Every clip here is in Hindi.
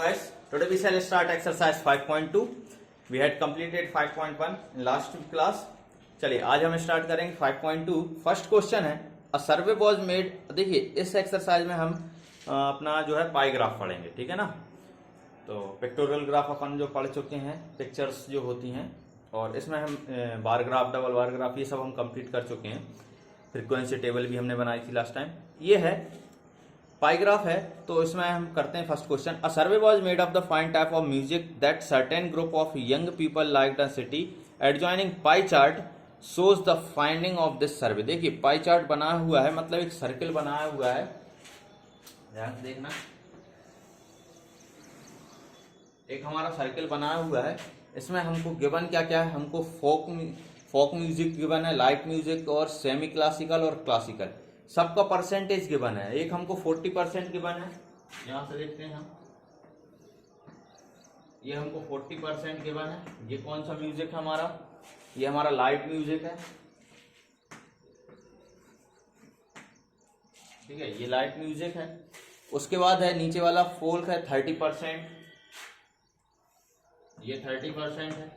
guys, today we shall start exercise 5.2. We had completed 5.1 in last class. चलिए आज हम स्टार्ट करेंगे 5.2. फर्स्ट क्वेश्चन है अ सर्वे वाज मेड. देखिए इस एक्सरसाइज में हम अपना जो है पाई ग्राफ पढ़ेंगे, ठीक है ना. तो पिक्टोरियल ग्राफ अपन जो पढ़ चुके हैं, पिक्चर्स जो होती हैं, और इसमें हम bar graph, double bar graph, ये सब हम कंप्लीट कर चुके हैं. फ्रीक्वेंसी टेबल भी हमने बनाई थी लास्ट टाइम. ये है पाई ग्राफ है. तो इसमें हम करते हैं first question. A survey was made of the fine type of music that certain group of young people like the city adjoining pie chart shows the finding of this survey. देखिए पाई चार्ट बना हुआ है, मतलब एक सर्किल बनाया हुआ है, ध्यान से देखना. एक हमारा सर्किल बनाया हुआ है. इसमें हमको गिवन क्या क्या है, हमको फोक म्यूजिक गिवन है, लाइट म्यूजिक और सेमी क्लासिकल और क्लासिकल. सबका परसेंटेज गिवन है. एक हमको 40% गिवन है, यहां से देखते हैं हम. ये हमको 40% गिवन है. ये कौन सा म्यूजिक है हमारा? ये हमारा लाइट म्यूजिक है, ठीक है, ये लाइट म्यूजिक है. उसके बाद है नीचे वाला फोल्क है 30%, ये 30% है,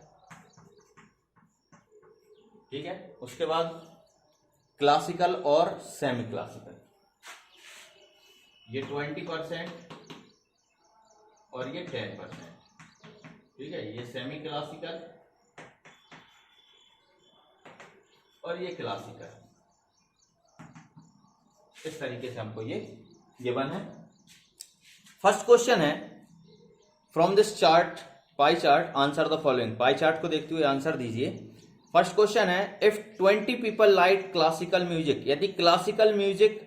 ठीक है. उसके बाद क्लासिकल और सेमी क्लासिकल, ये 20% और ये 10%, ठीक है. ये सेमी क्लासिकल और ये क्लासिकल. इस तरीके से हमको ये गिवन है. फर्स्ट क्वेश्चन है from this chart, pie chart, answer the following. Pie chart को देखते हुए आंसर दीजिए. फर्स्ट क्वेश्चन है if 20 people like classical music. यदि क्लासिकल म्यूजिक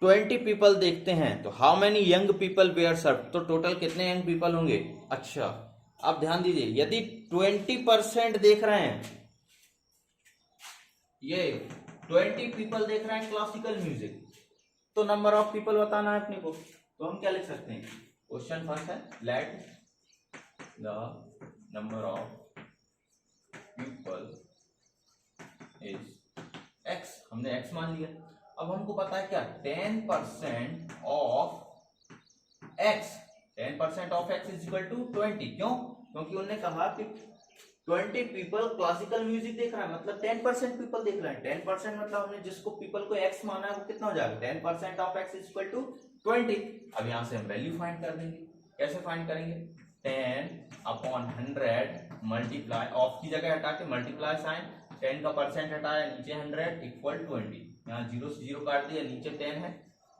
20 पीपल देखते हैं तो how many young people were serve. तो टोटल कितने यंग पीपल होंगे? अच्छा अब ध्यान दीजिए, यदि 20% देख रहे हैं, ये 20 पीपल देख रहे हैं क्लासिकल म्यूजिक, तो नंबर ऑफ पीपल बताना है अपने को. तो हम क्या लिख सकते हैं? क्वेश्चन फर्स्ट है let the number of people is x. हमने x मान लिया. अब हमको पता है क्या? 10% of x, 10% of x is equal to 20. क्यों? क्योंकि उन्होंने कहा कि 20 पीपल क्लासिकल म्यूजिक देख रहा है, मतलब 10% पीपल देख रहे हैं. 10% मतलब हमने जिसको पीपल को x माना है वो कितना हो जाएगा? 10% of x is equal to 20. अब यहां से हम वैल्यू फाइंड कर देंगे. कैसे फाइंड करेंगे? 10/100 मल्टीप्लाई, ऑफ की जगह हटा के मल्टीप्लाई साइन, 10 का परसेंट हटाया, नीचे 100 इक्वल 20. यहाँ 0 से 0 काट दिया, नीचे 10 है.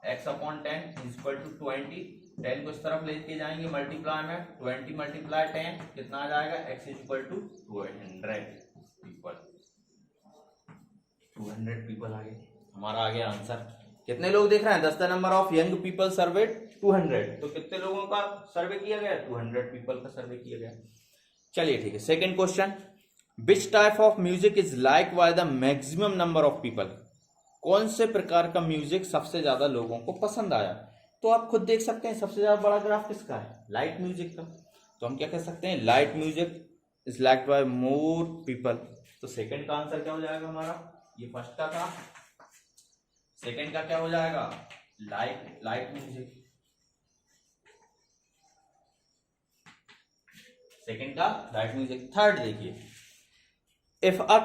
x/10 is equal to 20. 10 को इस तरफ लेके जाएंगे मल्टीप्लाई में, 20 मल्टीप्लाई 10 कितना आ जाएगा? x is equal to 200 people. 200 people आ गए. हमारा आ गया आंसर. कितने लोग देख रहे हैं? 10 the number of young people served 200. तो कितने लोगों का सर्वे किया गया? 200 पीपल का सर्वे किया गया. चलिए ठीक है. Second question, which type of music is like by the maximum number of people. कौन से प्रकार का म्यूजिक सबसे ज्यादा लोगों को पसंद आया? तो आप खुद देख सकते हैं सबसे ज्यादा बड़ा ग्राफ किसका है? लाइट म्यूजिक का. तो हम क्या कह सकते हैं? Light music is liked by more people. तो सेकंड का आंसर क्या हो जाएगा हमारा? ये फर्स्ट का था, सेकंड का क्या हो जाएगा? Light music. सेकंड का लाइट म्यूजिक. थर्ड देखिए, if a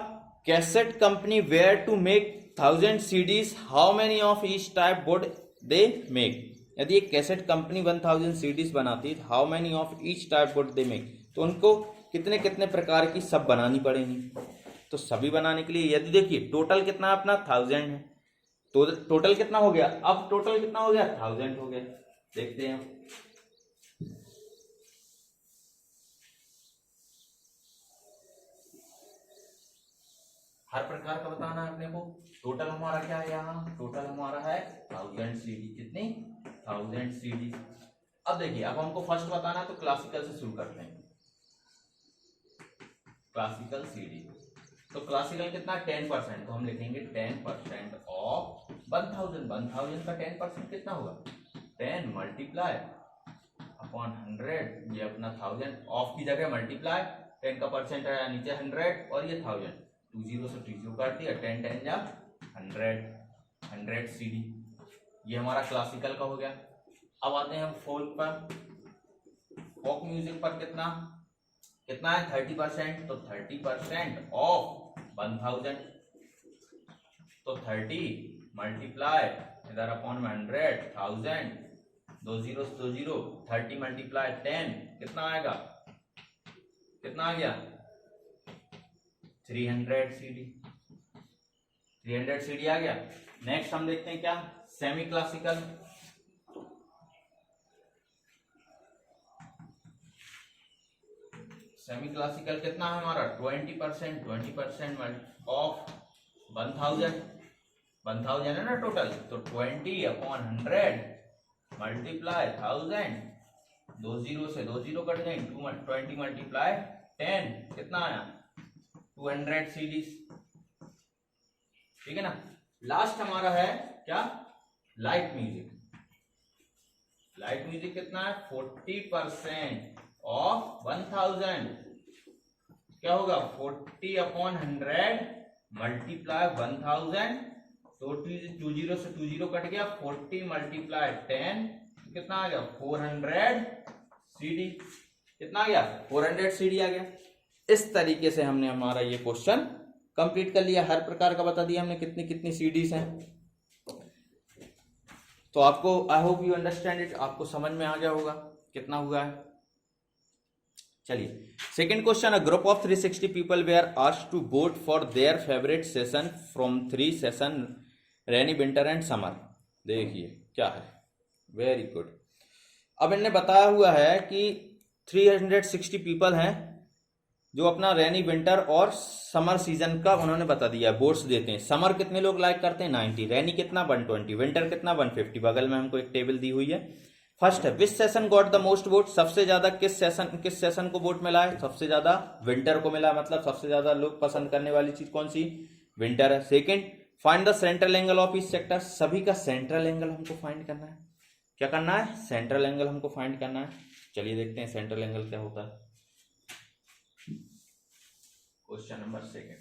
cassette company were to make 1000 CDs, how many of each type would they make. यदि एक कैसेट कंपनी 1000 CDs बनाती है, how many of each type would they make. तो उनको कितने कितने प्रकार की सब बनानी पड़ेंगी. तो सभी बनाने के लिए यदि देखिए टोटल कितना अपना 1000 है, तो टोटल कितना हो गया? अब टोटल कितना हो गया? 1000 हो गया. देखते हैं. हर प्रकार का बताना है अपने को. टोटल हमारा क्या है? यहाँ टोटल हमारा है 1000 CD. कितनी? 1000 CD. अब देखिए, अब हमको फर्स्ट बताना है तो क्लासिकल से शुरू करते हैं. Classical CD. तो क्लासिकल कितना? 10%. तो हम लिखेंगे 10% ऑफ 1000. 1000 का 10% कितना होगा? 10 मल्टीप्लाई अपॉन 100. ये अपना 1000. ऑफ की जगह मल्टीप्लाई, 10 का परसेंट है नीचे 100 और ये 1000. 20 से 20 काट दिया, 10 10 जा 100 CD. ये हमारा क्लासिकल का हो गया. अब आते हैं हम फोल्क पर. फोक म्यूजिक पर कितना कितना है 30%, तो 30% ऑफ 1000, तो 30 मल्टीप्लाई इधर अपॉन 100,000, 2 जीरो 2 जीरो, 30 मल्टीप्लाई 10 कितना आएगा, कितना आ गया 300 सीडी, 300 सीडी आ गया। नेक्स्ट हम देखते हैं क्या, सेमी क्लासिकल। सेमी क्लासिकल कितना है हमारा 20%, 20% ऑफ 1000 है ना टोटल, तो 20/100 मल्टीप्लाई 1000, 2 जीरो से 2 जीरो कट गए, 20 मल्टीप्लाई 10 कितना आया 200 सीडीज, ठीक है ना। लास्ट हमारा है क्या, लाइट म्यूजिक। लाइट म्यूजिक कितना है 40% ऑफ 1000, क्या होगा 40/100 मल्टीप्लाई 1000, तो 2 जीरो से 2 जीरो कट गया, 40 मल्टीप्लाई 10 कितना आ गया 400 सीडी, कितना आ गया 400 सीडी आ गया। इस तरीके से हमने हमारा ये क्वेश्चन कंप्लीट कर लिया, हर प्रकार का बता दिया हमने कितनी कितनी सीडीज हैं। तो आपको I hope you understand it, आपको समझ में आ गया होगा कितना हुआ है। चलिए second question, a group of 360 people were asked to vote for their favourite season from 3 season rainy winter and summer. देखिए क्या है, वेरी गुड। अब इन्हें बताया हुआ है कि 360 पीपल हैं जो अपना रेनी विंटर और समर सीजन का उन्होंने बता दिया, वोट्स देते हैं। समर कितने लोग लाइक करते हैं 90, रेनी कितना 120, विंटर कितना 150। बगल में हमको एक टेबल दी हुई है। फर्स्ट है विच session got the most vote, सबसे ज्यादा किस सेशन को वोट मिला है, सबसे ज्यादा विंटर को मिला, मतलब सबसे ज्यादा लोग पसंद करने वाली चीज कौन सी, विंटर है। Second, find the central angle of each sector, सभी का सेंट्रल एंगल हमको फाइंड करना है। क्या करना है, सेंट्रल एंगल हमको फाइंड करना है। चलिए देखते हैं सेंट्रल एंगल क्या होता है। क्वेश्चन नंबर सेकेंड,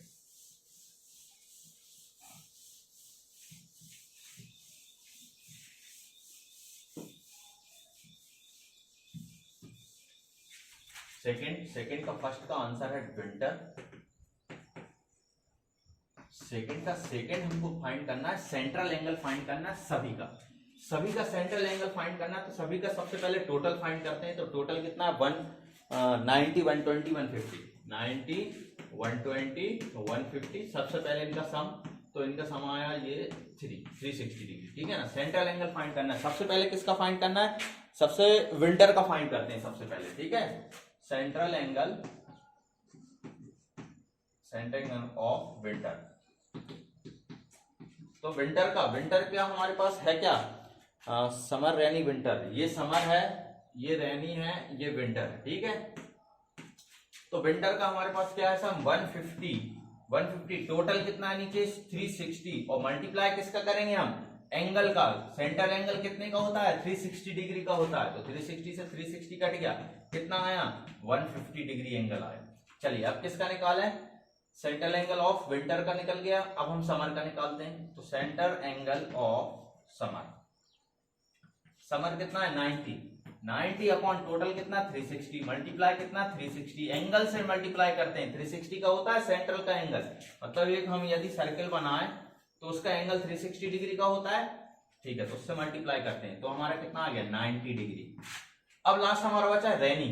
सेकेंड का फर्स्ट का आंसर है विंटर। सेकेंड का सेकेंड हमको फाइंड करना है, सेंट्रल एंगल फाइंड करना है सभी का सेंट्रल एंगल फाइंड करना है। तो सभी का सबसे पहले टोटल फाइंड करते हैं। तो टोटल कितना है 90, 120, 150, 90, 120, 150। सबसे पहले इनका सम, तो इनका सम आया ये 360 डिग्री, ठीक है ना। सेंट्रल एंगल फाइंड करना है, सबसे पहले किसका फाइंड करना है, सबसे विंटर का फाइंड करते हैं सबसे पहले, ठीक है। सेंट्रल एंगल ऑफ विंटर, तो विंटर क्या हमारे पास है क्या, समर रेनी विंटर। ये समर है, ये रेनी है, ये विंटर है, ठीक है। तो विंटर का हमारे पास क्या है सम 150, टोटल कितना है नीचे 360, और मल्टीप्लाई किसका करेंगे हम, एंगल का। सेंट्रल एंगल कितने का होता है 360 डिग्री का होता है, तो 360 से 360 कट गया, कितना आया 150 डिग्री एंगल आया। चलिए अब किसका निकालें, सेंट्रल एंगल ऑफ विंटर का निकल गया। अब हम समर का निकालते हैं। तो सेंटर एंगल ऑफ समर कितना है 90 अपॉन टोटल कितना 360, मल्टीप्लाई कितना 360, एंगल से मल्टीप्लाई करते हैं। 360 का होता है सेंट्रल का एंगल, मतलब एक हम यदि सर्कल बनाए तो उसका एंगल 360 डिग्री का होता है, ठीक है। तो उससे मल्टीप्लाई करते हैं, तो हमारा कितना आ गया 90 डिग्री। अब लास्ट हमारा बचा है रेनी,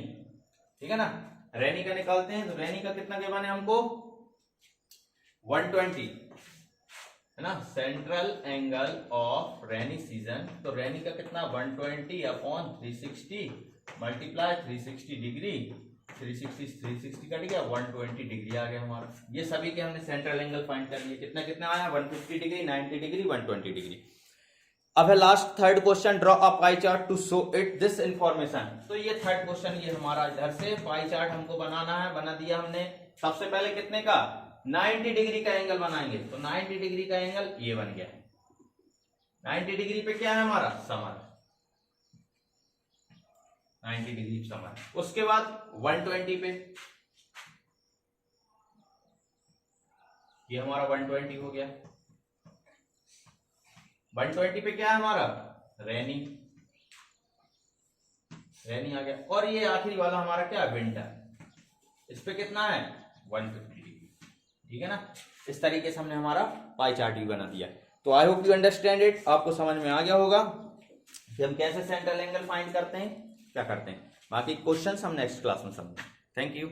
ठीक है ना। रेनी का निकालते हैं। तो रेनी का कितना गिवन है हमको 120, है ना। Central angle of rainy season, तो रेनी का कितना 120 अपॉन 360 मल्टीप्लाई 360 डिग्री, 360 कट गया 120 डिग्री आ गया हमारा। ये सभी के हमने सेंट्रल एंगल फाइंड कर लिए। कितना कितना आया 150 डिग्री, 90 डिग्री, 120 डिग्री। अब है last third question, draw a pie chart to show it this information. तो ये थर्ड क्वेश्चन, ये हमारा इधर से पाई चार्ट हमको बनाना है, बना दिया हमने। सबसे पहले कितने का 90 डिग्री का एंगल बनाएंगे। तो 90 डिग्री का एंगल ये बन गया। 90 डिग्री पे क्या है हमारा समर, 90 डिग्री समर। उसके बाद 120 पे, ये हमारा 120 हो गया। 120 पे क्या है हमारा रेनी, रेनी आ गया। और ये आखिरी वाला हमारा क्या है, विंटर, इस पे कितना है 150 डिग्री, ठीक है ना। इस तरीके से हमने हमारा पाई चार्ट भी बना दिया। तो I hope you understand it, आपको समझ में आ गया होगा कि हम कैसे सेंट्रल एंगल फाइंड करते हैं, क्या करते हैं। बाकी क्वेश्चंस हम नेक्स्ट क्लास में समझेंगे। Thank you.